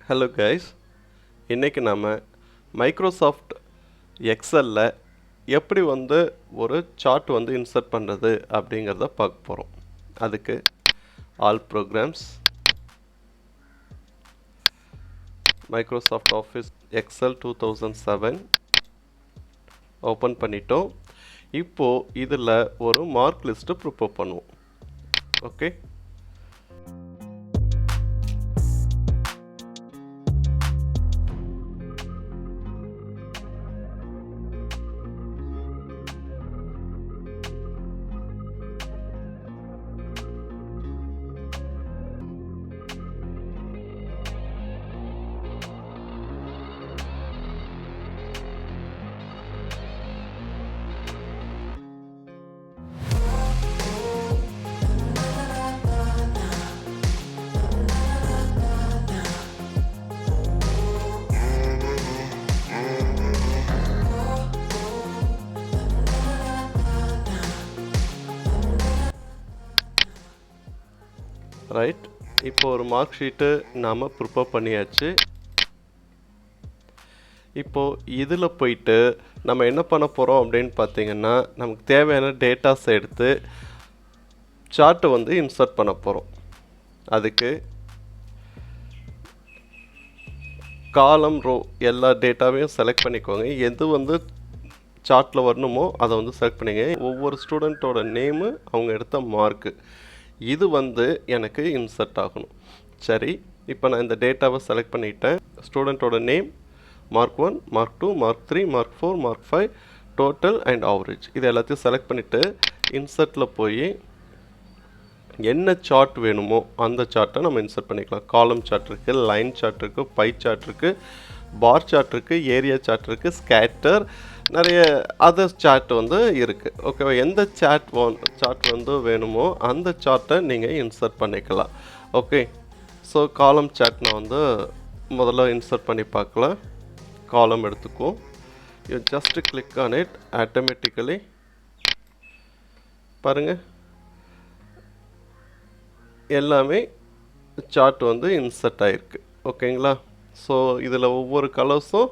Hello guys, இன்றைக்கி நம்ம Microsoft எக்ஸலில் எப்படி ஒரு சார்ட் இன்சர்ட் பண்ணுறது அப்படிங்கிறத பார்க்க போகிறோம். அதுக்கு all programs, Microsoft Office Excel 2007 open பண்ணிட்டோம். இப்போது இதில் ஒரு மார்க் லிஸ்ட்டு ப்ரிப்பேர் பண்ணுவோம். Okay, right. இப்போ ஒரு மார்க் ஷீட்டு நாம் ப்ரிப்பேர் பண்ணியாச்சு. இப்போது இதில் போயிட்டு நம்ம என்ன பண்ண போகிறோம் அப்படின்னு பார்த்தீங்கன்னா, நமக்கு தேவையான டேட்டாஸ் எடுத்து சார்ட்டை இன்சர்ட் பண்ண போகிறோம். அதுக்கு காலம், ரோ எல்லா டேட்டாவையும் செலக்ட் பண்ணிக்கோங்க. எது சார்ட்டில் வரணுமோ அதை செலக்ட் பண்ணிங்க. ஒவ்வொரு ஸ்டூடெண்ட்டோட நேமு, அவங்க எடுத்த மார்க்கு, இது எனக்கு இன்சர்ட் ஆகணும். சரி, இப்போ நான் இந்த டேட்டாவை செலக்ட் பண்ணிட்டேன். ஸ்டூடெண்ட்டோட name, mark 1, mark 2, mark 3, mark 4, mark 5, total and average, இது எல்லாத்தையும் செலக்ட் பண்ணிவிட்டு இன்சர்ட்டில் போய் என்ன சார்ட் வேணுமோ அந்த சார்ட்டை நம்ம இன்சர்ட் பண்ணிக்கலாம். காலம் சார்ட் இருக்குது, லைன் சார்ட் இருக்குது, பை சார்ட் இருக்குது, பார் சார்ட் இருக்குது, ஏரியா சார்ட் இருக்குது, ஸ்கேட்டர், நிறைய அதர் சார்ட் இருக்குது. ஓகேவா? எந்த சார்ட் வேணுமோ அந்த சார்ட்டை நீங்கள் இன்சர்ட் பண்ணிக்கலாம். ஓகே, ஸோ காலம் சார்ட் நான் முதல்ல இன்சர்ட் பண்ணி பார்க்கலாம். காலம் எடுத்துக்குவோம். You just click on it, automatically பாருங்கள் எல்லாமே சார்ட் இன்சர்ட் ஆகிருக்கு. ஓகேங்களா? ஸோ இதில் ஒவ்வொரு கலர்ஸும்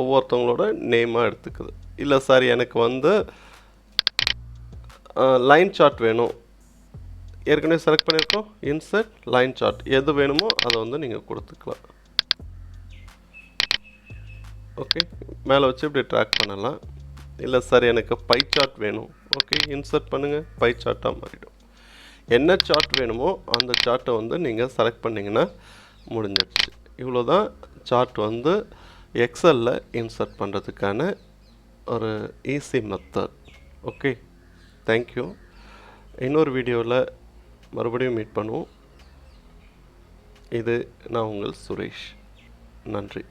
ஒவ்வொருத்தவங்களோட நேமாக எடுத்துக்குது. இல்லை சார், எனக்கு லைன் சார்ட் வேணும், ஏற்கனவே செலக்ட் பண்ணியிருக்கோம். இன்சர்ட் லைன் சார்ட், எது வேணுமோ அதை நீங்கள் கொடுத்துக்கலாம். ஓகே, மேலே வச்சு இப்படி ட்ராக் பண்ணலாம். இல்லை சார், எனக்கு பை சார்ட் வேணும். ஓகே, இன்சர்ட் பண்ணுங்கள், பை சார்ட்டாக மாறிடும். என்ன சார்ட் வேணுமோ அந்த சார்ட்டை நீங்கள் செலக்ட் பண்ணிங்கன்னா முடிஞ்சிடுச்சு. இவ்வளோ தான் சார்ட் எக்ஸலில் இன்சர்ட் பண்ணுறதுக்கான ஒரு ஈஸி மெத்தட். Okay, thank you. இன்னொரு வீடியோவில் மறுபடியும் மீட் பண்ணுவோம். இது நான் உங்கள் சுரேஷ். நன்றி.